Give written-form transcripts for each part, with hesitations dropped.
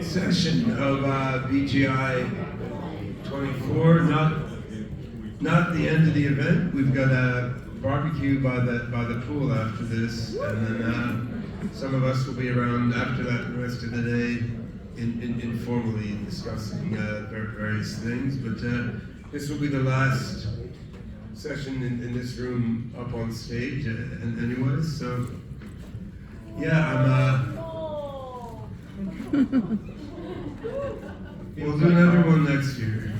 session of BGI 24. Not the end of the event. We've got a barbecue by the pool after this, and then some of us will be around after that the rest of the day, informally discussing various things. But this will be the last session in this room up on stage, and anyways, so yeah, we'll do another one next year.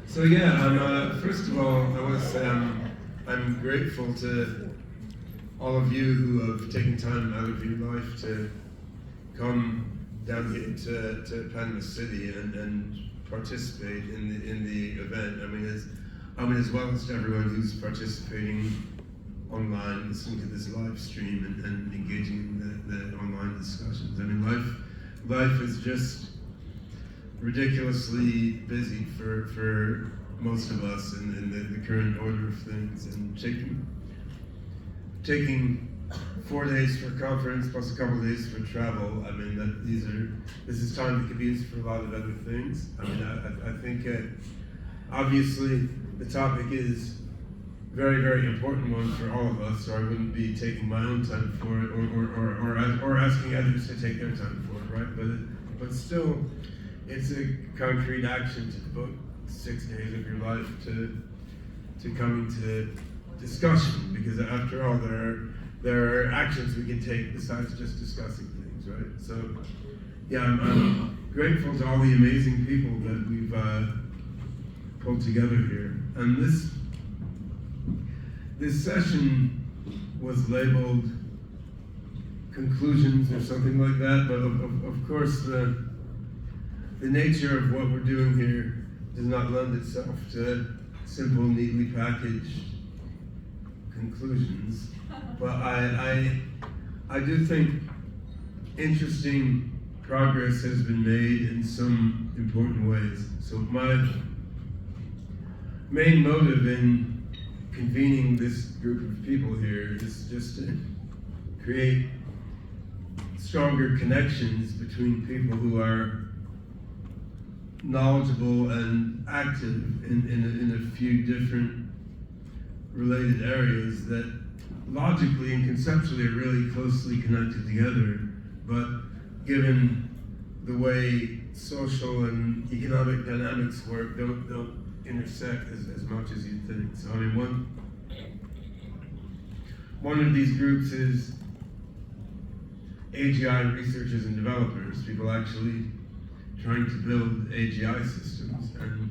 So yeah, first of all, I want to say I'm grateful to all of you who have taken time out of your life to come down here to Panama City and participate in the event. I mean, as well as to everyone who's participating online, listening to this live stream and engaging in the online discussions. I mean, life is just ridiculously busy for most of us in the current order of things, and taking 4 days for a conference plus a couple of days for travel. I mean, this is time that could be used for a lot of other things. I mean, I think obviously the topic is very, very important one for all of us, or I wouldn't be taking my own time for it, or asking others to take their time for it, right? But still, it's a concrete action to devote 6 days of your life to coming to discussion, because after all, there are actions we can take besides just discussing things, right? So, yeah, I'm grateful to all the amazing people that we've pulled together here. And this session was labeled conclusions or something like that, but of course the nature of what we're doing here does not lend itself to simple, neatly packaged conclusions. But I do think interesting progress has been made in some important ways. So my main motive in convening this group of people here is just to create stronger connections between people who are knowledgeable and active in a few different related areas that logically and conceptually are really closely connected together, but given the way social and economic dynamics work, don't intersect as much as you'd think. So I mean, one of these groups is AGI researchers and developers, people actually trying to build AGI systems. And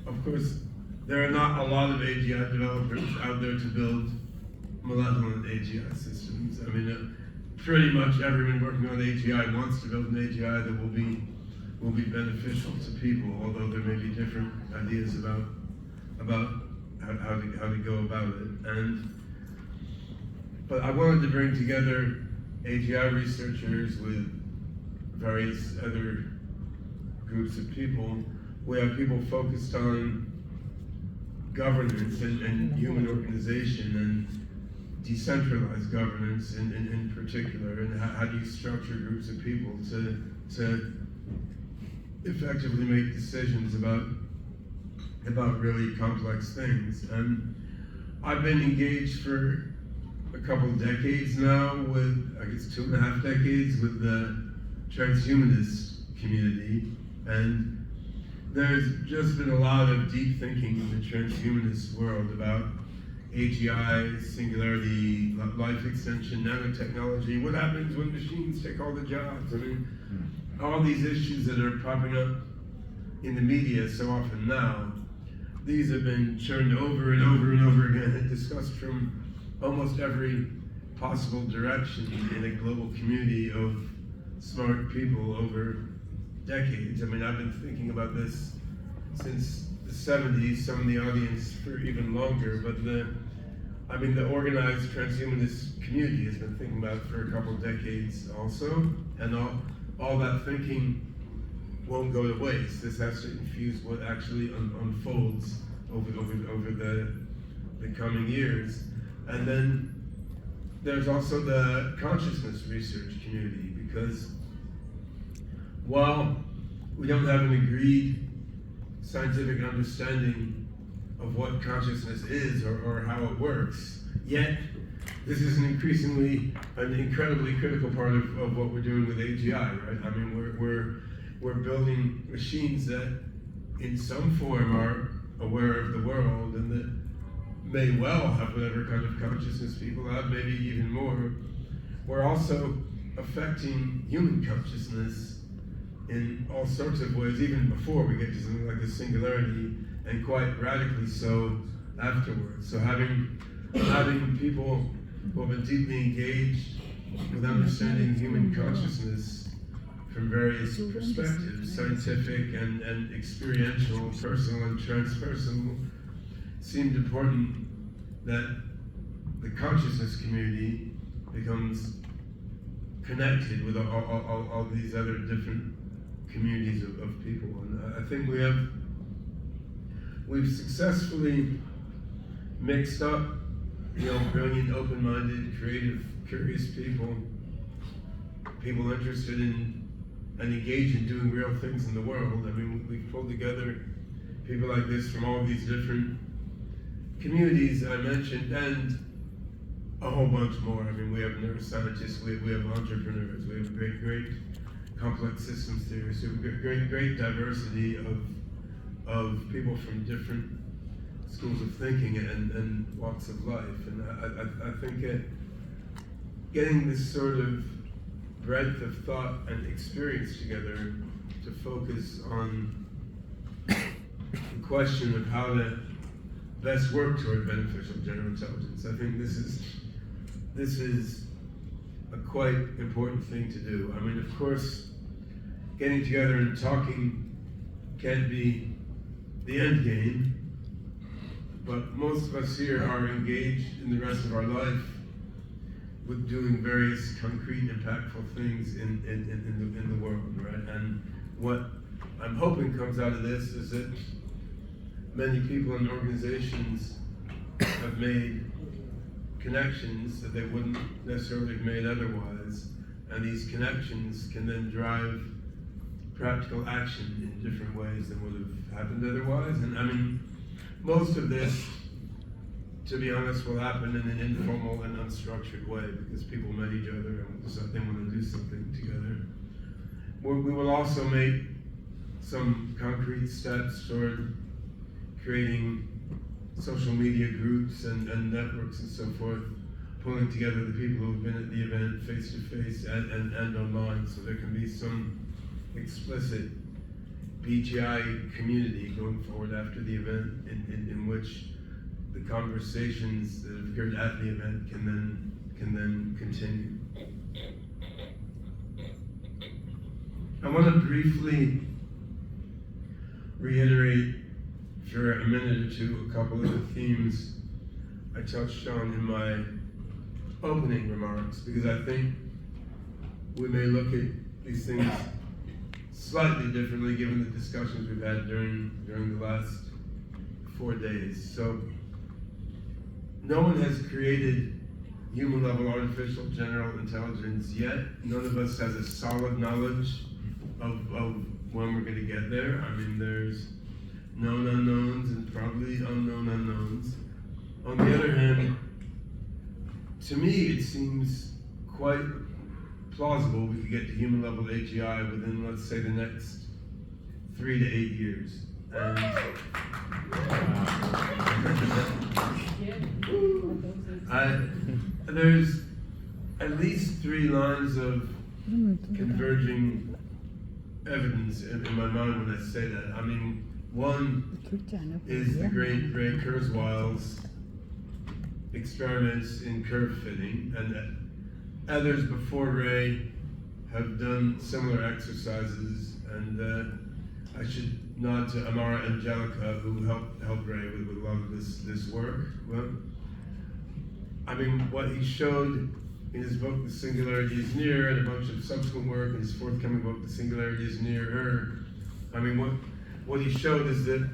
of course, there are not a lot of AGI developers out there to build malevolent AGI systems. I mean, pretty much everyone working on AGI wants to build an AGI that will be beneficial to people, although there may be different ideas about how to go about it. But I wanted to bring together AGI researchers with various other groups of people. We have people focused on governance and human organization and decentralized governance in particular, and how do you structure groups of people to effectively make decisions about really complex things. And I've been engaged for a couple of decades now with, I guess 2.5 decades, with the transhumanist community, and there's just been a lot of deep thinking in the transhumanist world about AGI, singularity, life extension, nanotechnology, what happens when machines take all the jobs. I mean, all these issues that are popping up in the media so often now, these have been churned over and over and over again and discussed from almost every possible direction in a global community of smart people over decades. I mean, I've been thinking about this since the 70s, some of the audience for even longer, but the organized transhumanist community has been thinking about it for a couple of decades also, and all that thinking won't go to waste. This has to infuse what actually unfolds over the coming years. And then there's also the consciousness research community, because while we don't have an agreed scientific understanding of what consciousness is or how it works, yet this is an incredibly critical part of what we're doing with AGI, right? I mean, we're building machines that in some form are aware of the world and that may well have whatever kind of consciousness people have, maybe even more. We're also affecting human consciousness in all sorts of ways, even before we get to something like the singularity, and quite radically so afterwards. So having people who have been deeply engaged with understanding human consciousness from various perspectives, scientific and experiential, personal and transpersonal, seemed important that the consciousness community becomes connected with all these other different communities of people. And I think we've successfully mixed up, brilliant, open-minded, creative, curious people interested in and engaged in doing real things in the world. I mean, we've pulled together people like this from all these different communities I mentioned, and a whole bunch more. I mean, we have neuroscientists, we have entrepreneurs, we have great complex systems theorists, we have great diversity of people from different schools of thinking and walks of life. And I think getting this sort of breadth of thought and experience together to focus on the question of how to best work toward beneficial general intelligence. I think this is a quite important thing to do. I mean, of course, getting together and talking can't be the end game, but most of us here are engaged in the rest of our life with doing various concrete, impactful things in the world, right? And what I'm hoping comes out of this is that many people and organizations have made connections that they wouldn't necessarily have made otherwise, and these connections can then drive practical action in different ways than would have happened otherwise. And I mean, most of this, to be honest, will happen in an informal and unstructured way because people met each other and decided they want to do something together. We will also make some concrete steps toward creating social media groups and networks and so forth, pulling together the people who have been at the event face-to-face and online, so there can be some explicit BGI community going forward after the event in which the conversations that have occurred at the event can then continue. I want to briefly reiterate for a minute or two a couple of the themes I touched on in my opening remarks, because I think we may look at these things slightly differently given the discussions we've had during the last 4 days. So, no one has created human-level artificial general intelligence yet. None of us has a solid knowledge of when we're going to get there. I mean, there's known unknowns and probably unknown unknowns. On the other hand, to me, it seems quite plausible we could get to human-level AGI within, let's say, the next 3 to 8 years. There's at least 3 lines of converging evidence in my mind when I say that. I mean, one is the great Ray Kurzweil's experiments in curve fitting, and others before Ray have done similar exercises, and I should nod to Amara Angelica, who helped Ray with a lot of this work. Well, I mean, what he showed in his book, The Singularity is Near, and a bunch of subsequent work in his forthcoming book, The Singularity is Nearer. I mean, what he showed is that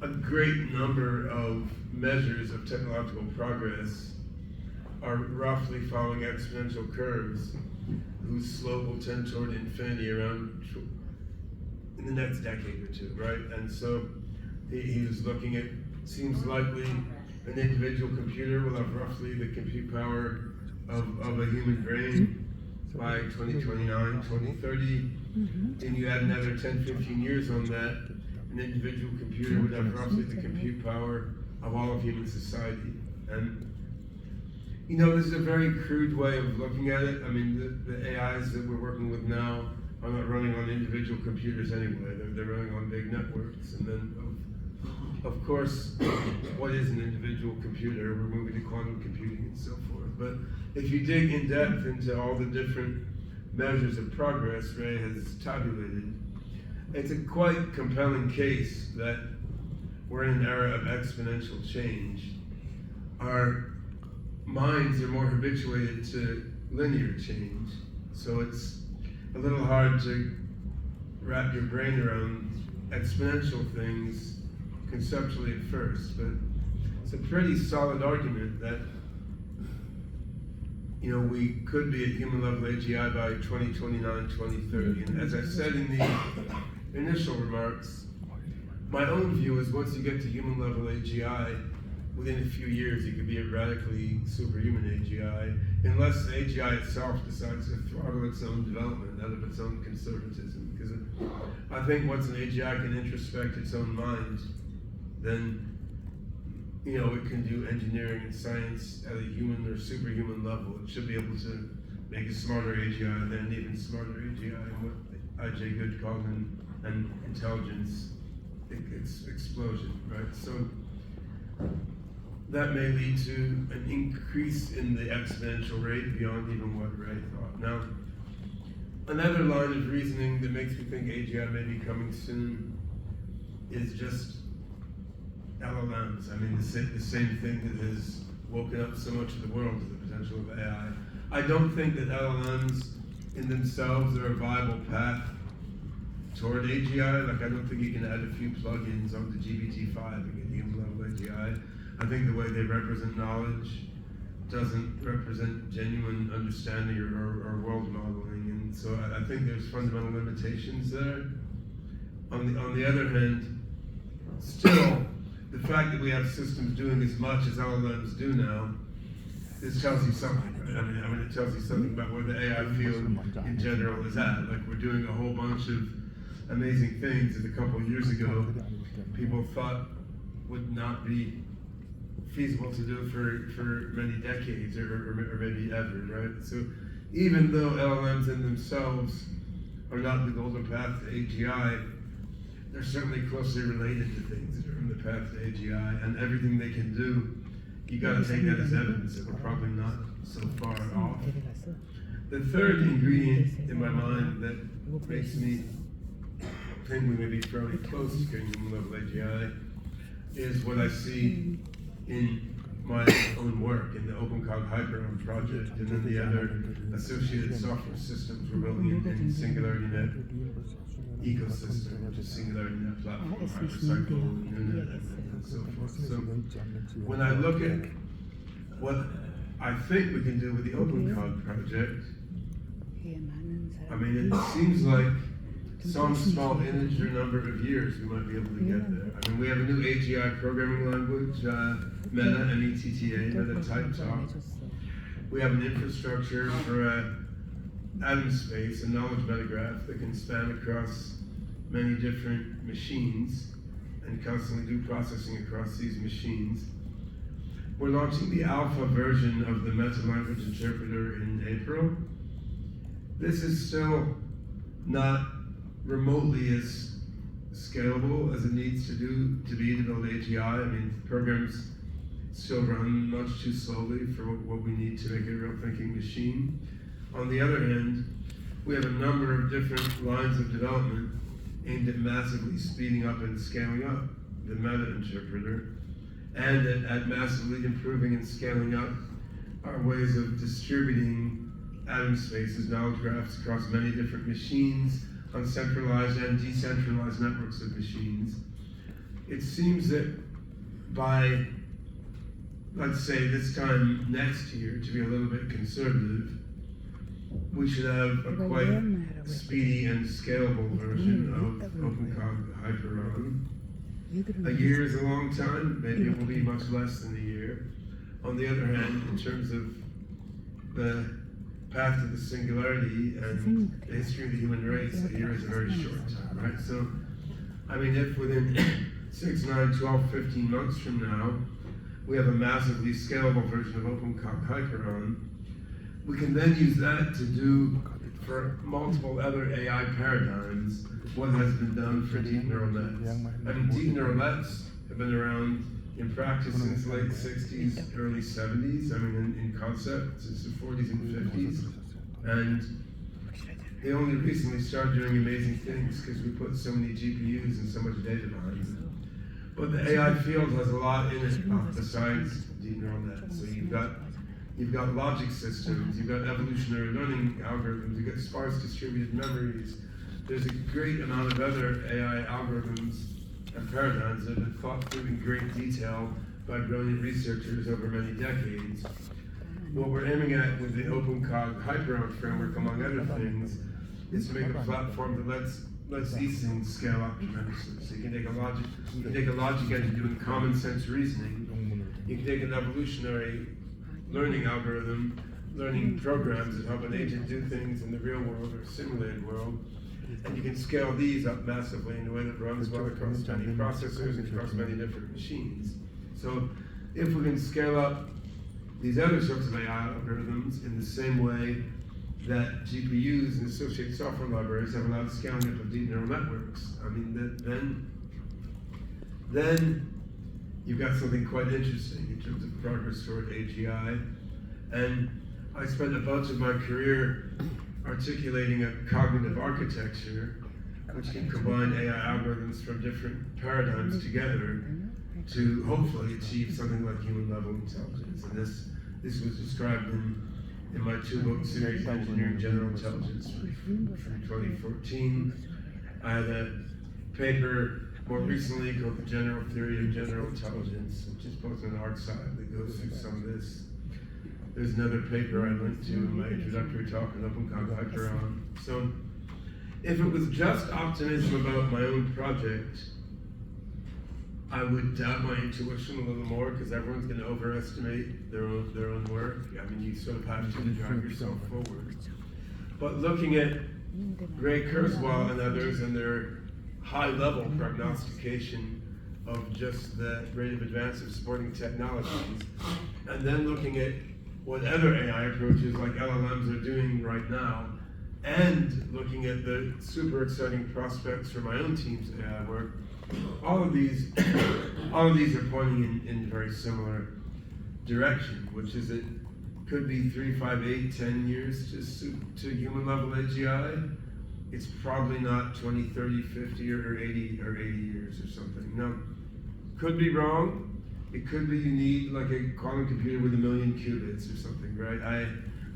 a great number of measures of technological progress are roughly following exponential curves whose slope will tend toward infinity around in the next decade or two, right? And so he was looking at, seems likely an individual computer will have roughly the compute power of a human brain by 2029, 2030. And you add another 10, 15 years on that, an individual computer would have roughly the compute power of all of human society. And you know, this is a very crude way of looking at it. I mean, the AIs that we're working with now are not running on individual computers anyway. They're running on big networks. And then, of course, what is an individual computer? We're moving to quantum computing and so forth. But if you dig in depth into all the different measures of progress Ray has tabulated, it's a quite compelling case that we're in an era of exponential change. Our minds are more habituated to linear change, so it's a little hard to wrap your brain around exponential things conceptually at first, but it's a pretty solid argument that, you know, we could be at human level AGI by 2029, 2030. And as I said in the initial remarks, my own view is once you get to human level AGI, within a few years you could be at radically superhuman AGI, unless the AGI itself decides to throttle its own development out of its own conservatism. Because I think once an AGI can introspect its own mind, then, you know, it can do engineering and science at a human or superhuman level. It should be able to make a smarter AGI than an even smarter AGI, and what I.J. Good called an intelligence explosion, right? So that may lead to an increase in the exponential rate beyond even what Ray thought. Now, another line of reasoning that makes me think AGI may be coming soon is just LLMs. I mean, the same thing that has woken up so much of the world to the potential of AI. I don't think that LLMs in themselves are a viable path toward AGI. Like, I don't think you can add a few plugins onto GPT-5 and get human level AGI. I think the way they represent knowledge doesn't represent genuine understanding or world modeling, and so I think there's fundamental limitations there. On the other hand, still, the fact that we have systems doing as much as LLMs do now, this tells you something, right? I mean, it tells you something about where the AI field in general is at. Like, we're doing a whole bunch of amazing things that a couple of years ago people thought would not be feasible to do for many decades or maybe ever, right? So even though LLMs in themselves are not the golden path to AGI, they're certainly closely related to things that are in the path to AGI, and everything they can do, you got to take that as evidence that we're probably not so far off. The third ingredient in my mind that makes me think we may be fairly close to getting human level AGI is what I see in my own work in the OpenCog Hyperon project, and then the other associated software systems we're building in SingularityNet ecosystem, which is SingularityNet platform, Hypercycle, Nunet, and so forth. So when I look at what I think we can do with the OpenCog project, I mean, it seems like some small integer number of years we might be able to get there. I mean, we have a new AGI programming language, Meta, METTA, Meta Type Talk. We have an infrastructure for atom space, a knowledge metagraph that can span across many different machines and constantly do processing across these machines. We're launching the alpha version of the Meta language interpreter in April. This is still not remotely as scalable as it needs to be to build AGI. I mean, programs still run much too slowly for what we need to make it a real thinking machine. On the other hand, we have a number of different lines of development aimed at massively speeding up and scaling up the Meta interpreter, and at massively improving and scaling up our ways of distributing atom spaces, knowledge graphs across many different machines, on centralized and decentralized networks of machines. It seems that by let's say this time next year, to be a little bit conservative, we should have a quite speedy and scalable version of OpenCog Hyperon. A year is a long time, maybe it will be much less than a year. On the other hand, in terms of the path to the singularity and the history of the human race, a year is a very short time, right? So, I mean, if within 6, 9, 12, 15 months from now, we have a massively scalable version of OpenCog Hyperon, we can then use that to do for multiple other AI paradigms what has been done for deep neural nets. I mean, deep neural nets have been around in practice since the late 60s, early 70s. I mean, in concept since the 40s and 50s. And they only recently started doing amazing things because we put so many GPUs and so much data behind them. But the AI field has a lot in it besides deep neural nets. So you've got logic systems, you've got evolutionary learning algorithms, you've got sparse distributed memories. There's a great amount of other AI algorithms and paradigms that have been thought through in great detail by brilliant researchers over many decades. What we're aiming at with the OpenCog Hyperon framework, among other things, is to make a platform that lets these things scale up tremendously. So you can take a logic engine doing common sense reasoning. You can take an evolutionary learning algorithm, learning programs that help an agent do things in the real world or simulated world, and you can scale these up massively in a way that runs well across many processors and across many different machines. So if we can scale up these other sorts of AI algorithms in the same way that GPUs and associated software libraries have allowed scaling up of deep neural networks, I mean, then you've got something quite interesting in terms of progress toward AGI. And I spent a bunch of my career articulating a cognitive architecture which can combine AI algorithms from different paradigms together to hopefully achieve something like human level intelligence. And this was described in my 2-book series, Engineering General Intelligence, from 2014. I had a paper more recently called The General Theory of General Intelligence, which is posted on ArcSci that goes through some of this. There's another paper I linked to in my introductory talk on OpenCog Hyperon. So if it was just optimism about my own project, I would doubt my intuition a little more because everyone's going to overestimate their own work. I mean, you sort of have to drive yourself forward. But looking at Ray Kurzweil and others and their high-level prognostication of just the rate of advance of supporting technologies, and then looking at what other AI approaches like LLMs are doing right now, and looking at the super exciting prospects for my own team's AI work, all of these are pointing in very similar direction, which is it could be 3, 5, 8, 10 years to human level AGI. It's probably not 20, 30, 50, or 80 years or something. Now, could be wrong. It could be you need like a quantum computer with 1 million qubits or something, right?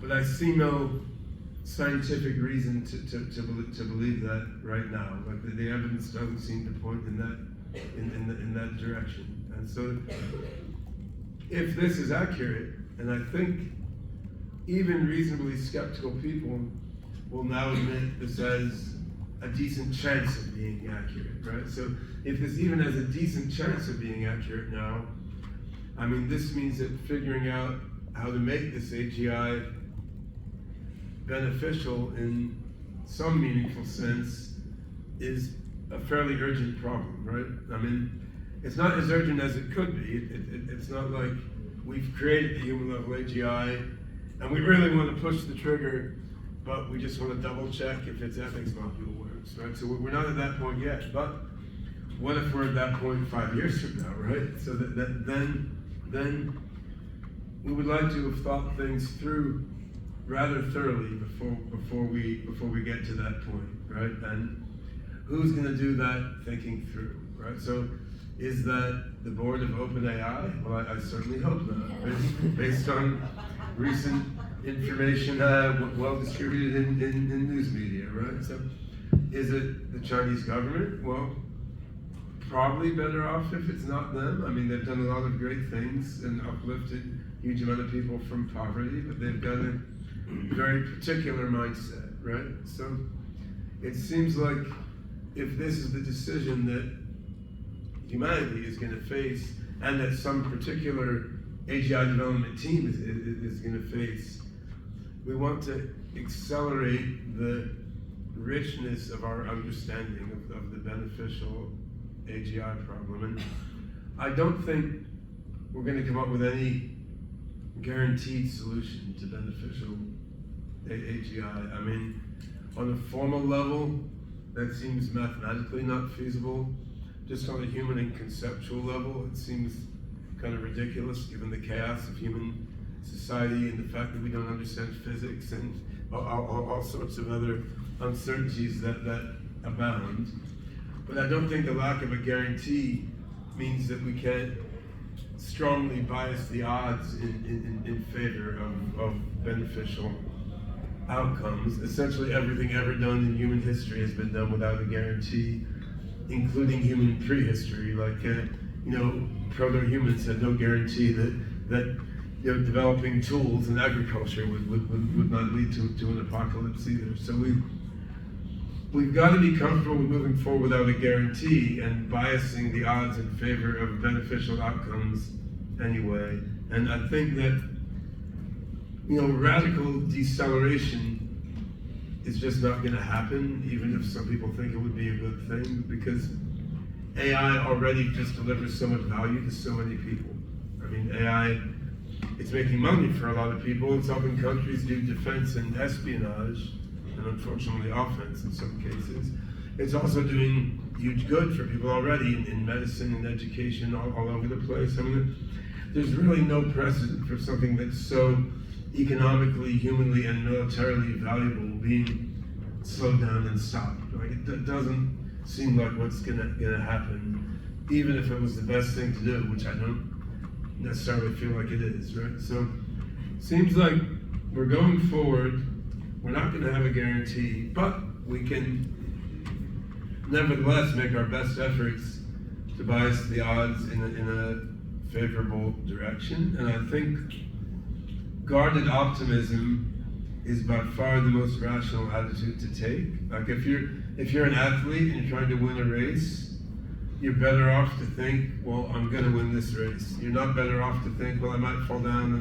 But I see no scientific reason to believe that right now. Like the evidence doesn't seem to point in that direction. And so, if this is accurate, and I think even reasonably skeptical people will now admit this has a decent chance of being accurate, right? So if this even has a decent chance of being accurate now, I mean, this means that figuring out how to make this AGI beneficial in some meaningful sense is a fairly urgent problem, right? I mean, it's not as urgent as it could be. It's not like we've created the human level AGI and we really want to push the trigger, but we just want to double check if its ethics module works, right? So we're not at that point yet, but what if we're at that point 5 years from now, right? So then we would like to have thought things through rather thoroughly before we get to that point, right? And who's going to do that thinking through, right? So is that the board of OpenAI? Well, I certainly hope not. Based on recent information well distributed in news media, right? So is it the Chinese government? Well, probably better off if it's not them. I mean, they've done a lot of great things and uplifted a huge amount of people from poverty, but they've got a very particular mindset, right? So it seems like if this is the decision that humanity is going to face, and that some particular AGI development team is going to face, we want to accelerate the richness of our understanding of the beneficial AGI problem. And I don't think we're going to come up with any guaranteed solution to beneficial AGI. I mean, on a formal level, that seems mathematically not feasible. Just on a human and conceptual level, it seems kind of ridiculous given the chaos of human society and the fact that we don't understand physics and all sorts of other uncertainties that abound. But I don't think the lack of a guarantee means that we can't strongly bias the odds in favor of beneficial outcomes. Essentially everything ever done in human history has been done without a guarantee, including human prehistory. Like, proto-humans had no guarantee that developing tools in agriculture would not lead to an apocalypse either. So we've got to be comfortable with moving forward without a guarantee and biasing the odds in favor of beneficial outcomes anyway. And I think that radical deceleration is just not going to happen, even if some people think it would be a good thing, because AI already just delivers so much value to so many people. I mean, AI, it's making money for a lot of people. It's helping countries do defense and espionage, and unfortunately offense in some cases. It's also doing huge good for people already in medicine and education all over the place. I mean, there's really no precedent for something that's so economically, humanly, and militarily valuable being slowed down and stopped. Like, it doesn't seem like what's gonna happen, even if it was the best thing to do, which I don't necessarily feel like it is, right? So seems like we're going forward. We're not gonna have a guarantee, but we can nevertheless make our best efforts to bias the odds in a favorable direction. And I think guarded optimism is by far the most rational attitude to take. Like, if you're an athlete and you're trying to win a race, you're better off to think, well, I'm going to win this race. You're not better off to think, well, I might fall down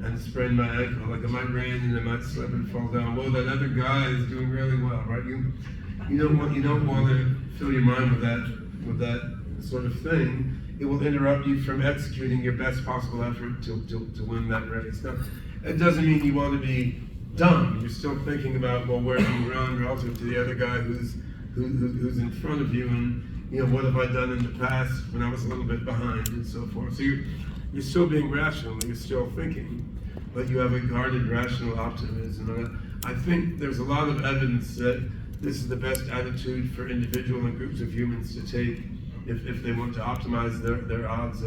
and sprain my ankle. Like, it might rain and I might slip and fall down. Well, that other guy is doing really well, right? You don't want to fill your mind with that sort of thing. It will interrupt you from executing your best possible effort to win that race. Now, it doesn't mean you want to be dumb. You're still thinking about, well, where do you run relative to the other guy who's in front of you, and what have I done in the past when I was a little bit behind, and so forth. So you're still being rational, you're still thinking, but you have a guarded, rational optimism. And I think there's a lot of evidence that this is the best attitude for individual and groups of humans to take if they want to optimize their odds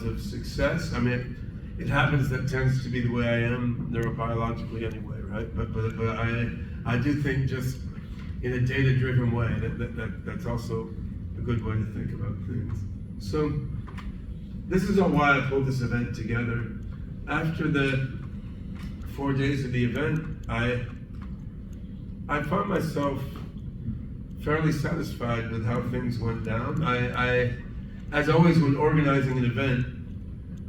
of success. I mean, it happens that tends to be the way I am neurobiologically anyway, right? But I do think just in a data-driven way that's also a good way to think about things. So this is all why I pulled this event together. After the 4 days of the event, I found myself fairly satisfied with how things went down. I as always, when organizing an event,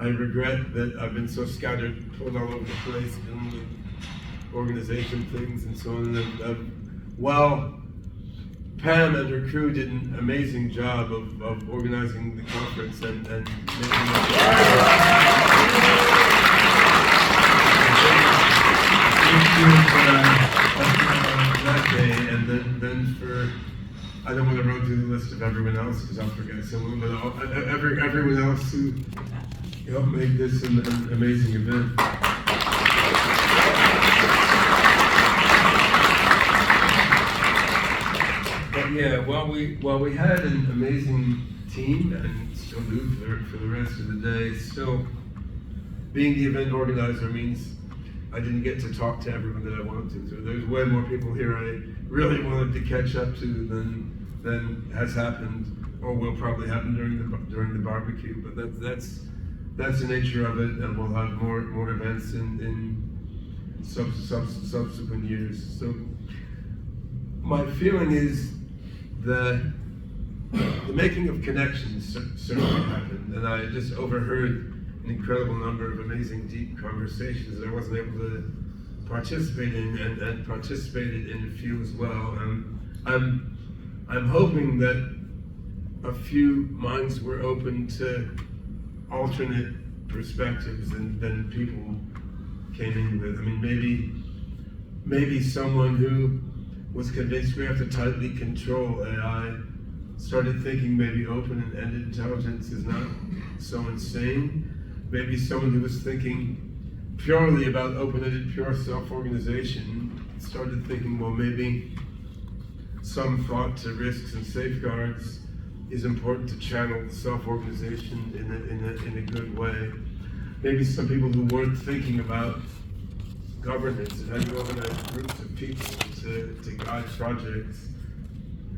I regret that I've been so scattered, pulled all over the place, dealing with organization things and so on. While Pam and her crew did an amazing job of organizing the conference and making it that day, and then for, I don't want to run through the list of everyone else because I'll forget someone, but everyone else who helped make this an amazing event. But yeah, while we had an amazing team and still do for the rest of the day, still being the event organizer means I didn't get to talk to everyone that I wanted to. So there's way more people here I really wanted to catch up to than has happened or will probably happen during the barbecue. But that's the nature of it, and we'll have more events in subsequent years. So my feeling is that the making of connections certainly happened, and I just overheard an incredible number of amazing, deep conversations that I wasn't able to participate in, and participated in a few as well. I'm hoping that a few minds were open to alternate perspectives than people came in with. I mean, maybe someone who was convinced we have to tightly control AI started thinking maybe open-ended intelligence is not so insane. Maybe someone who was thinking purely about open-ended pure self-organization started thinking, well, maybe some thought to risks and safeguards is important to channel self-organization in a good way. Maybe some people who weren't thinking about governance and how you organize groups of people to guide projects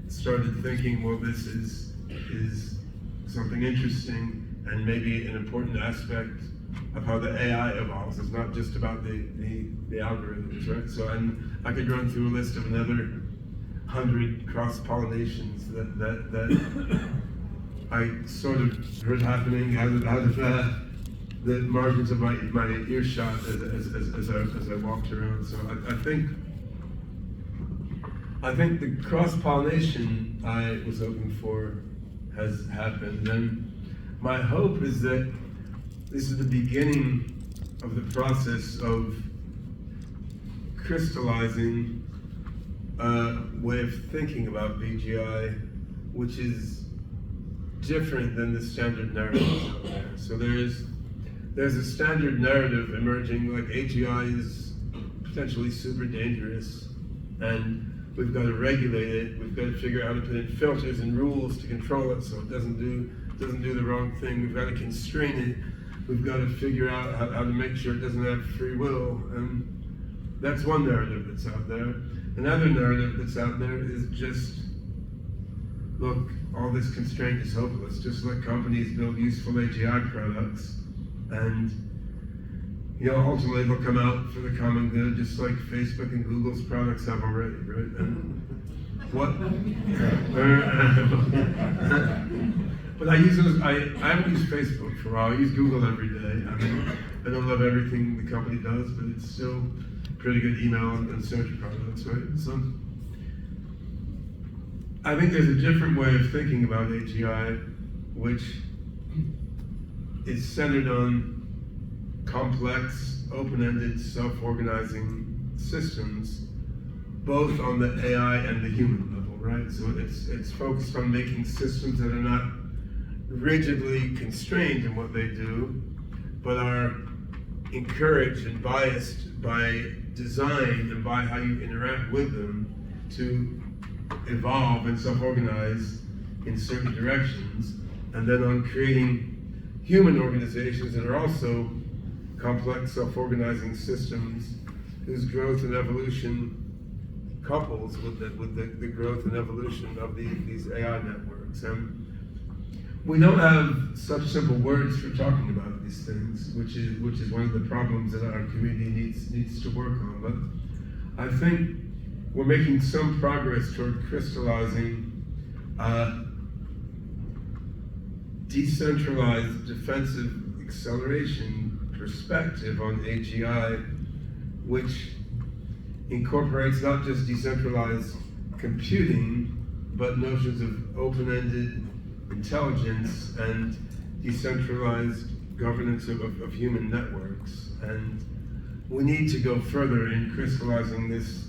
started thinking, well, this is something interesting and maybe an important aspect of how the AI evolves. It's not just about the algorithms, right? So I could run through a list of another 100 cross-pollinations that I sort of heard happening out of the margins of my earshot as I walked around. So I think the cross-pollination I was hoping for has happened, and my hope is that this is the beginning of the process of crystallizing a way of thinking about BGI, which is different than the standard narratives out there. So there's a standard narrative emerging, like AGI is potentially super dangerous, and we've got to regulate it. We've got to figure out how to put in filters and rules to control it so it doesn't do the wrong thing. We've got to constrain it. We've got to figure out how to make sure it doesn't have free will. And that's one narrative that's out there. Another narrative that's out there is just, look, all this constraint is hopeless. Just let companies build useful AGI products, and ultimately they'll come out for the common good, just like Facebook and Google's products have already, right? And what? But I haven't used Facebook for a while. I use Google every day. I mean, I don't love everything the company does, but it's still pretty good email and search products, right? So I think there's a different way of thinking about AGI, which is centered on complex, open-ended, self-organizing systems, both on the AI and the human level, right? So it's focused on making systems that are not rigidly constrained in what they do, but are encouraged and biased by design and by how you interact with them to evolve and self-organize in certain directions, and then on creating human organizations that are also complex self-organizing systems whose growth and evolution couples with the growth and evolution of these AI networks. And we don't have such simple words for talking about these things, which is one of the problems that our community needs to work on. But I think we're making some progress toward crystallizing decentralized defensive acceleration perspective on AGI, which incorporates not just decentralized computing, but notions of open-ended intelligence and decentralized governance of human networks. And we need to go further in crystallizing this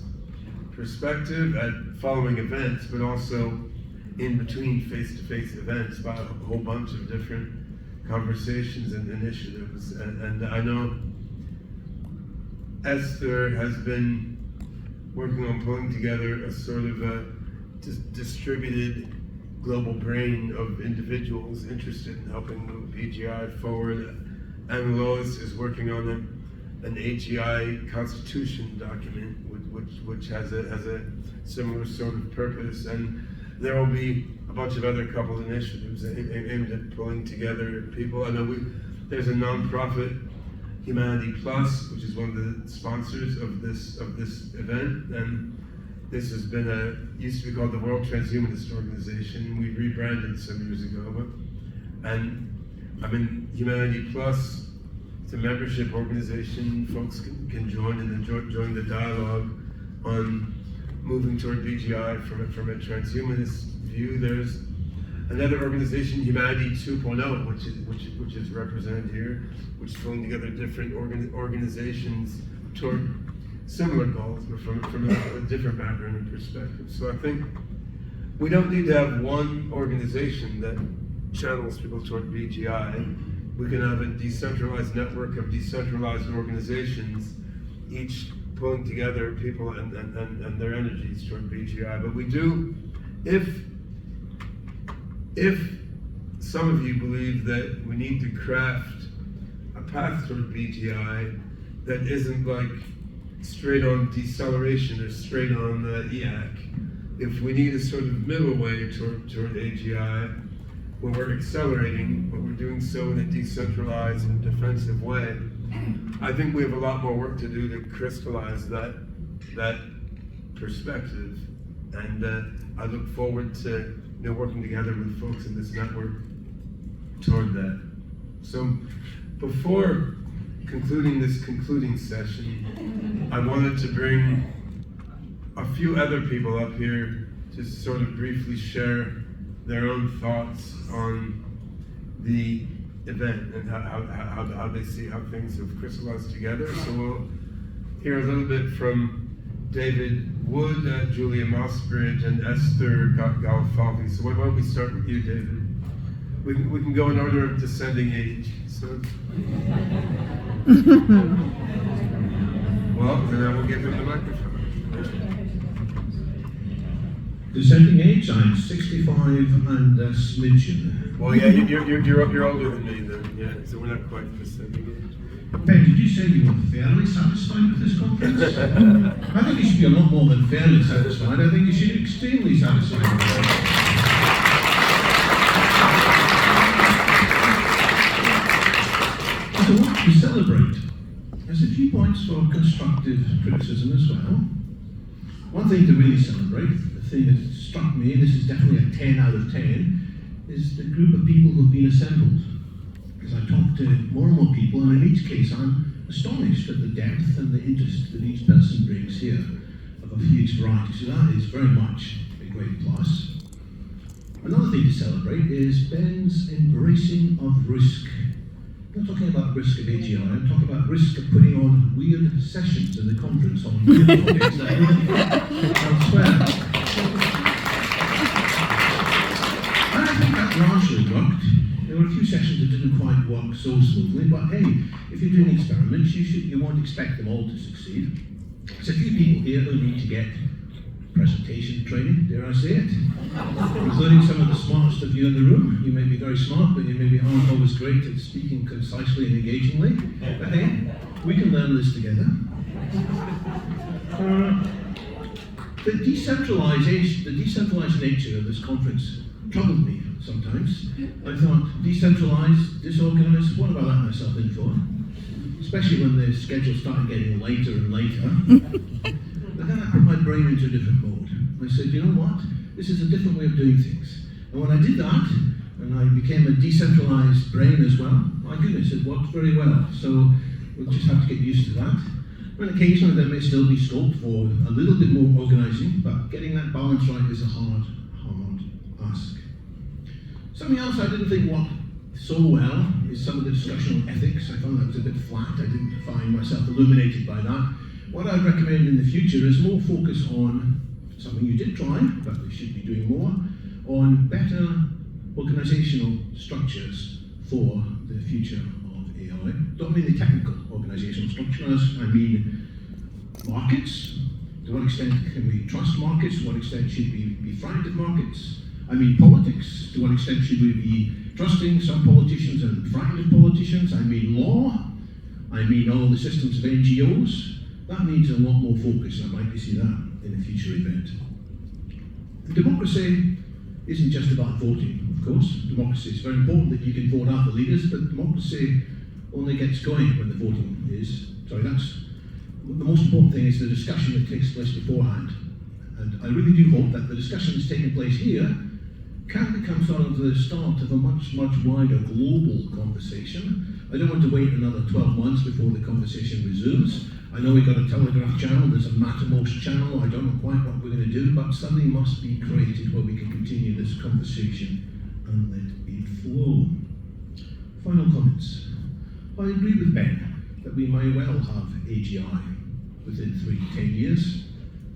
perspective at following events, but also in between face-to-face events by a whole bunch of different conversations and initiatives. And I know Esther has been working on pulling together a sort of a distributed global brain of individuals interested in helping move AGI forward. And Lois is working on an AGI constitution document, which has a similar sort of purpose. And there will be a bunch of other coupled initiatives aimed at pulling together people. I know there's a nonprofit, Humanity Plus, which is one of the sponsors of this event, and this has been used to be called the World Transhumanist Organization. We rebranded some years ago, and I mean, Humanity Plus, it's a membership organization. Folks can join and then join the dialogue on moving toward BGI from a transhumanist view. There's another organization, Humanity 2.0, which is represented here, which is pulling together different organizations toward similar goals, but from a different background and perspective. So I think we don't need to have one organization that channels people toward BGI. We can have a decentralized network of decentralized organizations, each pulling together people and their energies toward BGI. But we do, if some of you believe that we need to craft a path toward BGI that isn't like straight on deceleration or straight on EAC, if we need a sort of middle way toward AGI, where we're accelerating, but we're doing so in a decentralized and defensive way, I think we have a lot more work to do to crystallize that perspective. And I look forward to working together with folks in this network toward that. So before concluding this concluding session, I wanted to bring a few other people up here to sort of briefly share their own thoughts on the event and how they see how things have crystallized together. So we'll hear a little bit from David Wood, Julia Mossbridge, and Esther Galfalvi. So why don't we start with you, David? We can go in order of descending age. So. Well, then I will give him the microphone. Descending age, I'm 65 and a smidgen. Well, yeah, you're older than me then, yeah, so we're not quite descending age. Ben, did you say you were fairly satisfied with this conference? I think you should be a lot more than fairly satisfied. I think you should be extremely satisfied with it. So what we celebrate, there's a few points for constructive criticism as well. One thing to really celebrate, the thing that struck me, and this is definitely a 10 out of 10, is the group of people who've been assembled. As I talk to more and more people, and in each case I'm astonished at the depth and the interest that each person brings here of a huge variety. So that is very much a great plus. Another thing to celebrate is Ben's embracing of risk. I'm not talking about risk of AGI, I'm talking about risk of putting on weird sessions in the conference on weird topics that wouldn't elsewhere. And I think that largely worked. There were a few sessions that didn't quite work so smoothly, but hey, if you're doing experiments, you won't expect them all to succeed. There's a few people here who need to get presentation training, dare I say it, including some of the smartest of you in the room. You may be very smart, but you maybe aren't always great at speaking concisely and engagingly. But hey, we can learn this together. The decentralized nature of this conference troubled me sometimes. I thought, decentralized, disorganized, what have I let myself in for? Especially when the schedule started getting later and later. But then I put my brain into a different mode. I said, you know what? This is a different way of doing things. And when I did that, and I became a decentralized brain as well, my goodness, it worked very well. So we'll just have to get used to that. And occasionally there may still be scope for a little bit more organizing, but getting that balance right is a hard ask. Something else I didn't think worked so well is some of the discussion on ethics. I found that was a bit flat. I didn't find myself illuminated by that. What I'd recommend in the future is more focus on something you did try, but we should be doing more, on better organizational structures for the future of AI. Don't mean the technical organizational structures, I mean markets. To what extent can we trust markets? To what extent should we be frightened of markets? I mean politics. To what extent should we be trusting some politicians and frightened of politicians? I mean law. I mean all the systems of NGOs. That needs a lot more focus. I'd like to see that in a future event. Democracy, isn't just about voting, of course. Democracy is very important that you can vote out the leaders, but democracy only gets going when the voting is. Sorry, that's the most important thing is the discussion that takes place beforehand. And I really do hope that the discussion that's taking place here can become sort of the start of a much, much wider global conversation. I don't want to wait another 12 months before the conversation resumes. I know we've got a Telegraph channel, there's a Mattermost channel, I don't know quite what we're going to do, but something must be created where we can continue this conversation and let it flow. Final comments. I agree with Ben that we may well have AGI within 3 to 10 years.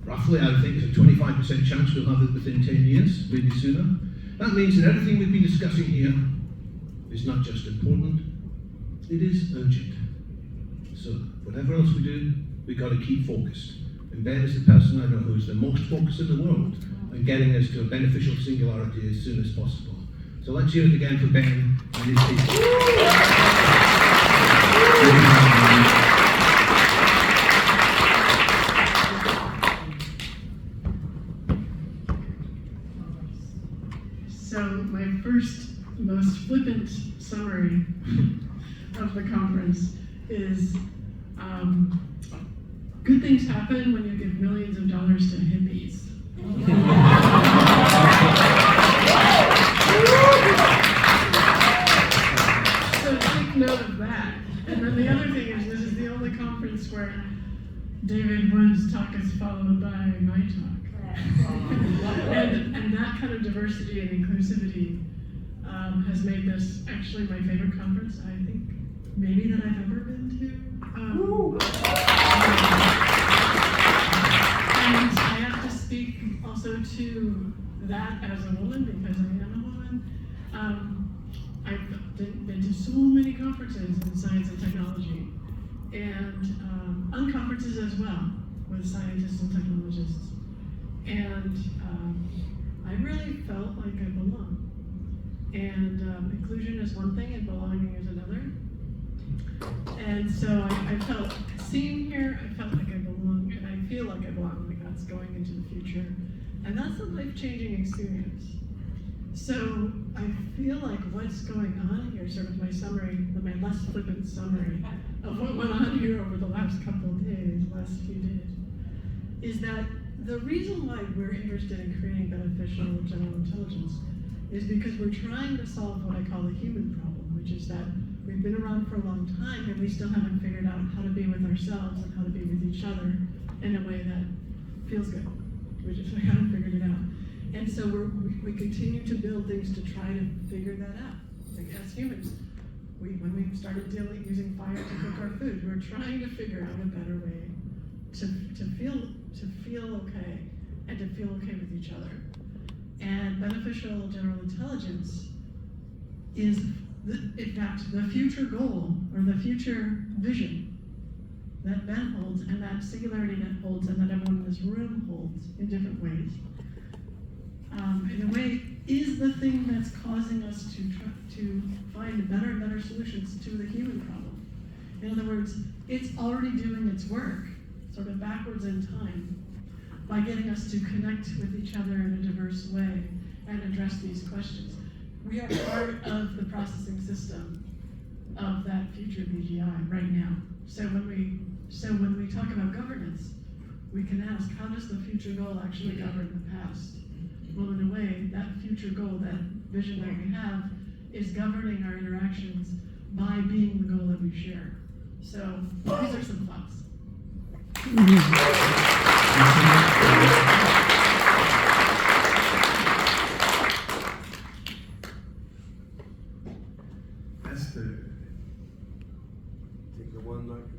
Roughly, I think there's a 25% chance we'll have it within 10 years, maybe sooner. That means that everything we've been discussing here is not just important, it is urgent. So whatever else we do, we've got to keep focused. And Ben is the person I know who's the most focused in the world on getting us to a beneficial singularity as soon as possible. So let's hear it again for Ben and his people. So my first, most flippant summary of the conference is good things happen when you give millions of dollars to hippies. So take note of that. And then the other thing is this is the only conference where David Wood's talk is followed by my talk. and that kind of diversity and inclusivity has made this actually my favorite conference, I think, maybe that I've ever been to. And I have to speak also to that as a woman, because I am a woman. I've been to so many conferences in science and technology, and unconferences as well, with scientists and technologists. And I really felt like I belong. And inclusion is one thing and belonging is another. And so I felt seen here, I felt like I belong, and I feel like I belong, like that's going into the future. And that's a life-changing experience. So I feel like what's going on here, sort of my summary, my less flippant summary of what went on here over the last couple of days, last few days, is that the reason why we're interested in creating beneficial general intelligence is because we're trying to solve what I call the human problem, which is that we've been around for a long time and we still haven't figured out how to be with ourselves and how to be with each other in a way that feels good. We haven't figured it out. And so we continue to build things to try to figure that out. Like as humans, when we started using fire to cook our food, we were trying to figure out a better way to feel okay and to feel okay with each other. And beneficial general intelligence is, in fact, the future goal or the future vision that Ben holds and that singularity net holds and that everyone in this room holds in different ways. In a way, is the thing that's causing us to find better and better solutions to the human problem. In other words, it's already doing its work, sort of backwards in time, by getting us to connect with each other in a diverse way and address these questions. We are part of the processing system of that future BGI right now. So when we talk about governance, we can ask, how does the future goal actually govern the past? Well, in a way, that future goal, that vision that we have, is governing our interactions by being the goal that we share. So these are some thoughts. Esther, take the one microphone.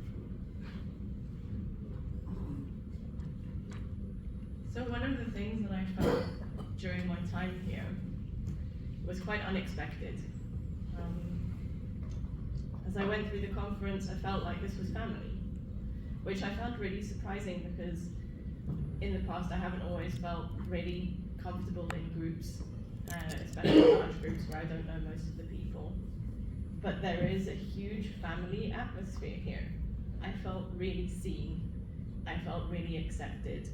So one of the things that I felt during my time here was quite unexpected. As I went through the conference, I felt like this was family, which I found really surprising because in the past I haven't always felt really comfortable in groups, especially large groups where I don't know most of the people. But there is a huge family atmosphere here. I felt really seen, I felt really accepted,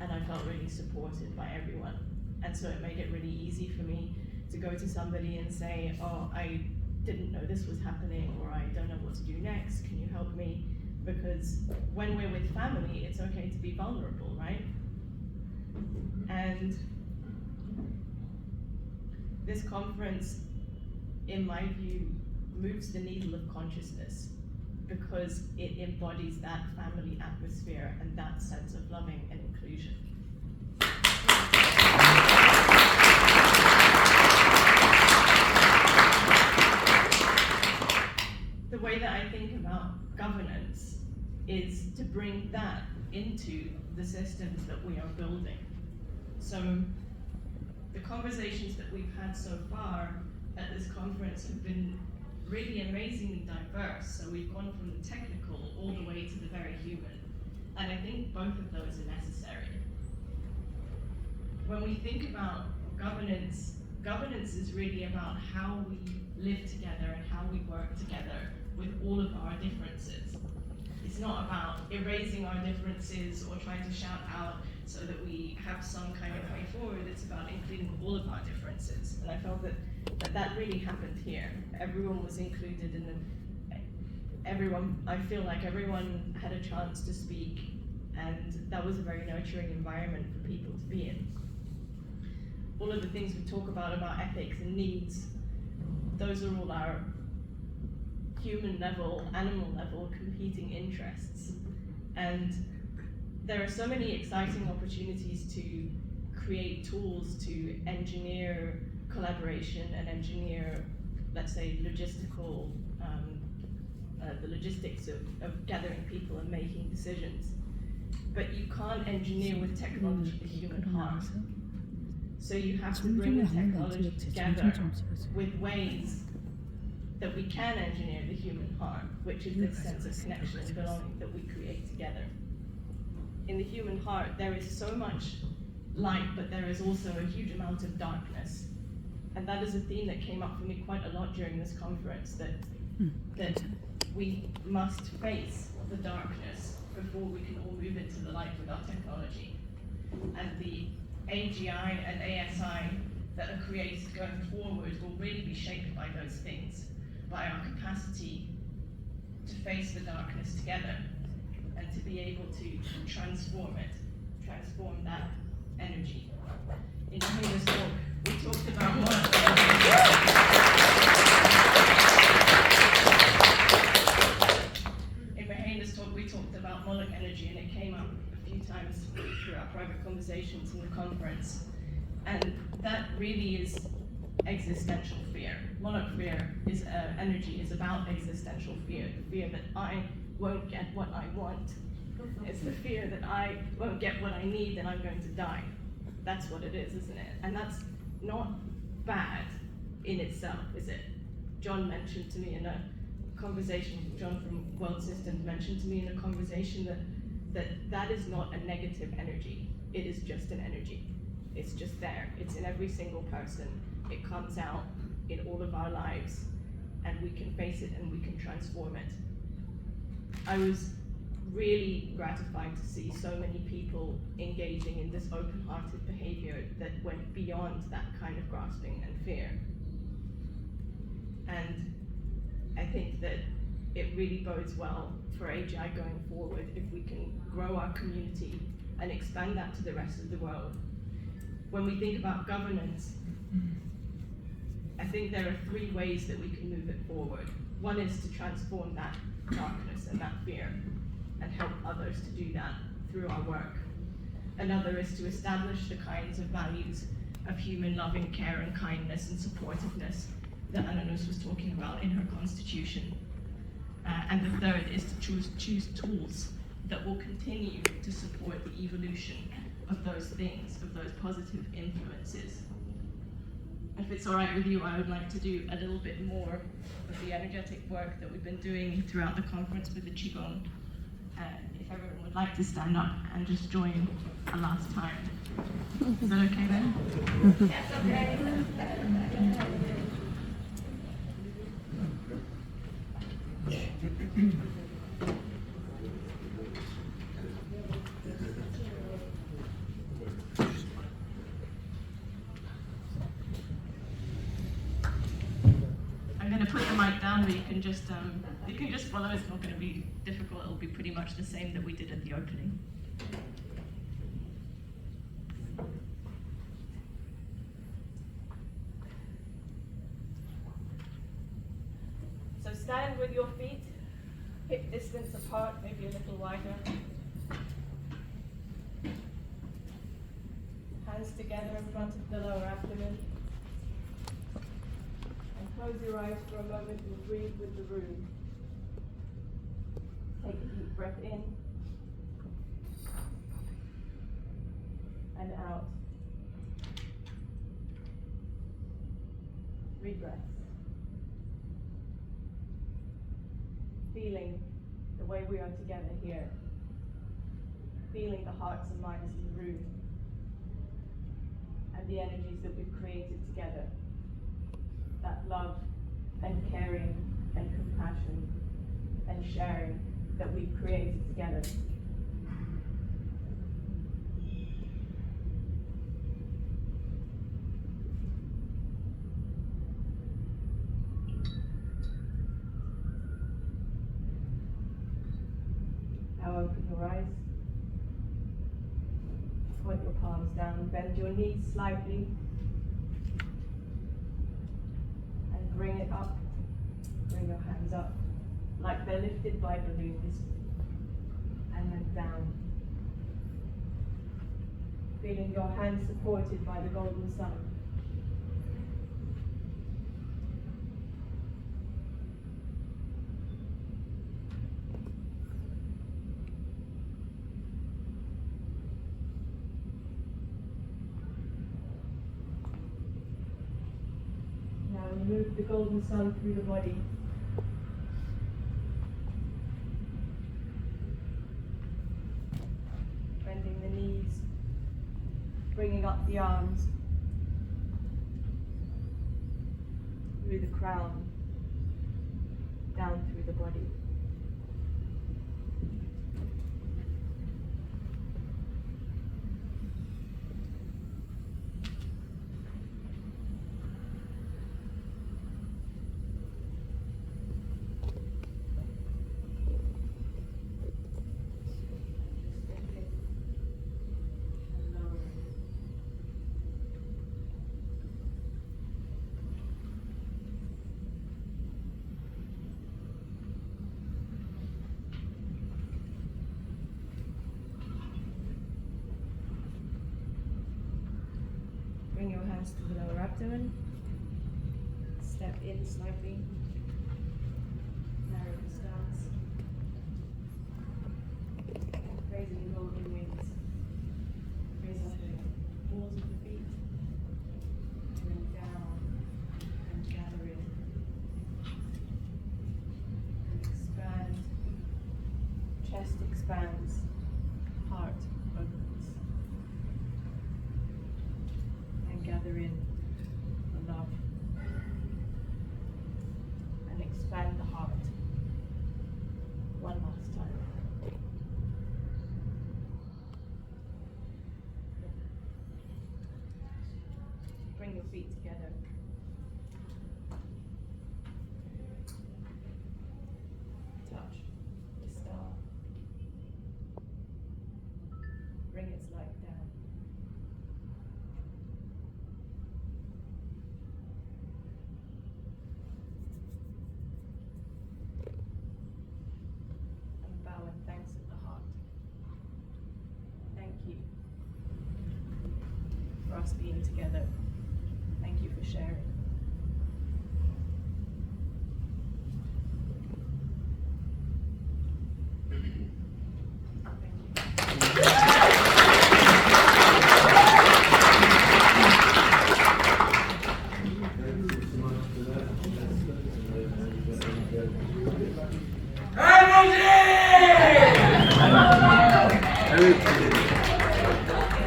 and I felt really supported by everyone. And so it made it really easy for me to go to somebody and say, oh, I didn't know this was happening, or I don't know what to do next, can you help me? Because when we're with family, it's okay to be vulnerable, right? And this conference, in my view, moves the needle of consciousness because it embodies that family atmosphere and that sense of loving and inclusion. The way that I think about governance is to bring that into the systems that we are building. So the conversations that we've had so far at this conference have been really amazingly diverse. So we've gone from the technical all the way to the very human. And I think both of those are necessary. When we think about governance, governance is really about how we live together and how we work together with all of our differences. It's not about erasing our differences or trying to shout out so that we have some kind of way forward. It's about including all of our differences. And I felt that really happened here. Everyone was included in I feel like everyone had a chance to speak, and that was a very nurturing environment for people to be in. All of the things we talk about ethics and needs, those are all our human level, animal level competing interests. And there are so many exciting opportunities to create tools to engineer collaboration and engineer, let's say, logistical, the logistics of gathering people and making decisions. But you can't engineer with technology the human heart. So you have to bring the technology together with ways that we can engineer the human heart, which is this sense of connection and belonging that we create together. In the human heart, there is so much light, but there is also a huge amount of darkness. And that is a theme that came up for me quite a lot during this conference, that we must face the darkness before we can all move into the light with our technology. And the AGI and ASI that are created going forward will really be shaped by those things, by our capacity to face the darkness together and to be able to transform that energy. In Hannah's talk, we talked about Moloch energy, and it came up a few times through our private conversations in the conference. And that really is existential fear. Moloch fear is energy is about existential fear, the fear that I won't get what I want. It's the fear that I won't get what I need and I'm going to die. That's what it is, isn't it? And that's not bad in itself, is it? John mentioned to me in a conversation, John from World Systems mentioned to me in a conversation that is not a negative energy. It is just an energy. It's just there. It's in every single person. It comes out in all of our lives, and we can face it and we can transform it. I was really gratified to see so many people engaging in this open-hearted behavior that went beyond that kind of grasping and fear. And I think that it really bodes well for AGI going forward if we can grow our community and expand that to the rest of the world. When we think about governance, I think there are three ways that we can move it forward. One is to transform that darkness and that fear and help others to do that through our work. Another is to establish the kinds of values of human loving care and kindness and supportiveness that Ananos was talking about in her constitution. And the third is to choose tools that will continue to support the evolution of those things, of those positive influences. If it's all right with you, I would like to do a little bit more of the energetic work that we've been doing throughout the conference with the Qigong. If everyone would like to stand up and just join a last time. Is that okay then? Yes, okay. or you can just follow. It's not going to be difficult. It'll be pretty much the same that we did at the opening. So stand with your feet hip distance apart, maybe a little wider. Hands together in front of the lower abdomen. And close your eyes for a moment and breathe with the room. Take a deep breath in and out. 3 breaths. Feeling the way we are together here. Feeling the hearts and minds in the room. And the energies that we've created together. That love and caring and compassion and sharing that we've created together. Now open your eyes. Point your palms down, bend your knees slightly. And bring it up. Bring your hands up like they're lifted by balloons. And then down. Feeling your hands supported by the golden sun. Move the golden sun through the body. Bending the knees, bringing up the arms, through the crown, down through the body. Bring your hands to the lower abdomen. Step in slightly. Narrow the stance. Raising the golden wings. Raise up the balls of the feet. Bring down and gather in. And expand. Chest expands. Heart opens. Gather in the love and expand the heart. One last time. Bring your feet together. Touch the star. Bring its light down. And thanks at the heart. Thank you for us being together. Thank you for sharing.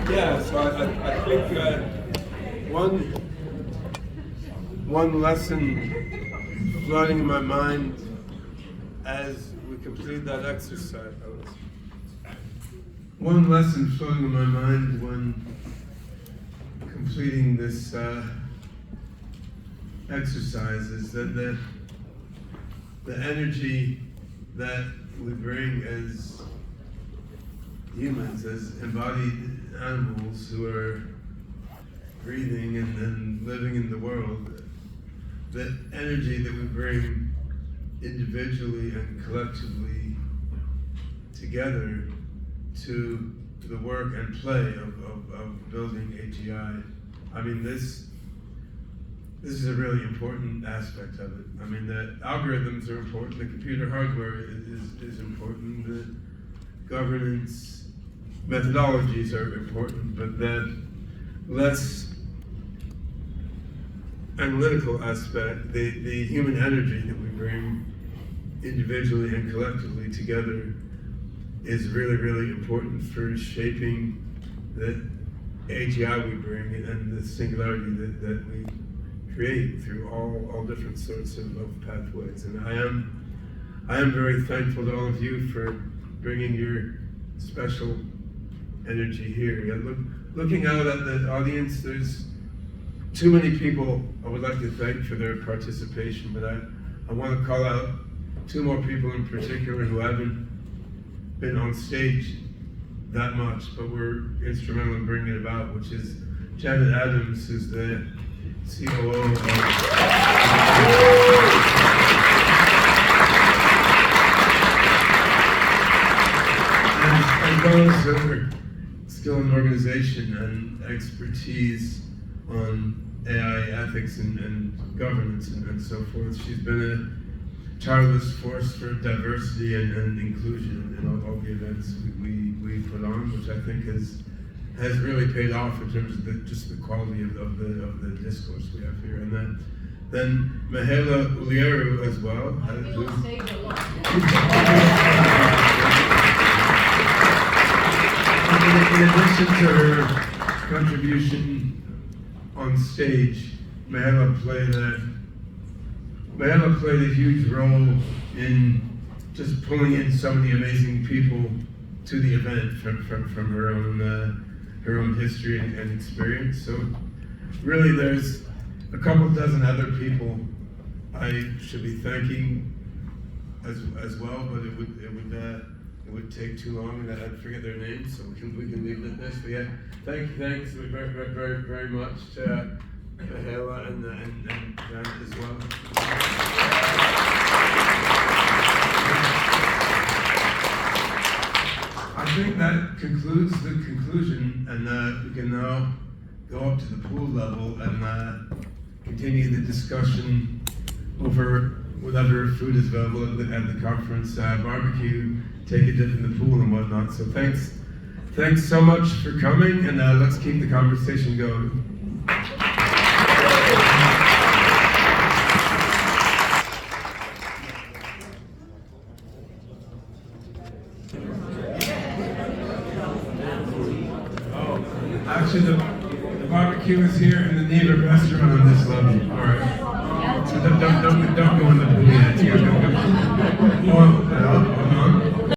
Yeah, so I think one lesson floating in my mind as we completed that exercise. One lesson floating in my mind when completing this exercise is that the energy that we bring as humans, as embodied animals who are breathing and living in the world, the energy that we bring individually and collectively together to the work and play of building AGI. I mean, this is a really important aspect of it. I mean, the algorithms are important, the computer hardware is important, the governance methodologies are important, but the less analytical aspect, the human energy that we bring individually and collectively together is really, really important for shaping the AGI we bring and the singularity that we create through all different sorts of pathways. And I am very thankful to all of you for bringing your special energy here. Yeah, looking out at the audience, there's too many people I would like to thank for their participation, but I want to call out two more people in particular who haven't been on stage that much, but were instrumental in bringing it about, which is Janet Adams, who's the COO of as well as her skill in organization and expertise on AI ethics and governance and so forth. She's been a tireless force for diversity and inclusion in all the events we put on, which I think has really paid off in terms of just the quality of the discourse we have here. And then Mihaela Ulieru as well. In addition to her contribution on stage, Mihaela played a huge role in just pulling in so many amazing people to the event from her own history and experience. So really there's a couple dozen other people I should be thanking as well, but it would take too long, and I'd forget their names, so we can leave it at this. But yeah, thanks very much to Mihaela and Janet as well. I think that concludes the conclusion, and we can now go up to the pool level and continue the discussion over whatever food is available at the conference, barbecue, take a dip in the pool and whatnot. So thanks so much for coming, and let's keep the conversation going. Actually, the barbecue is here in the Neva restaurant on this level. All right. So don't go in the pool yet.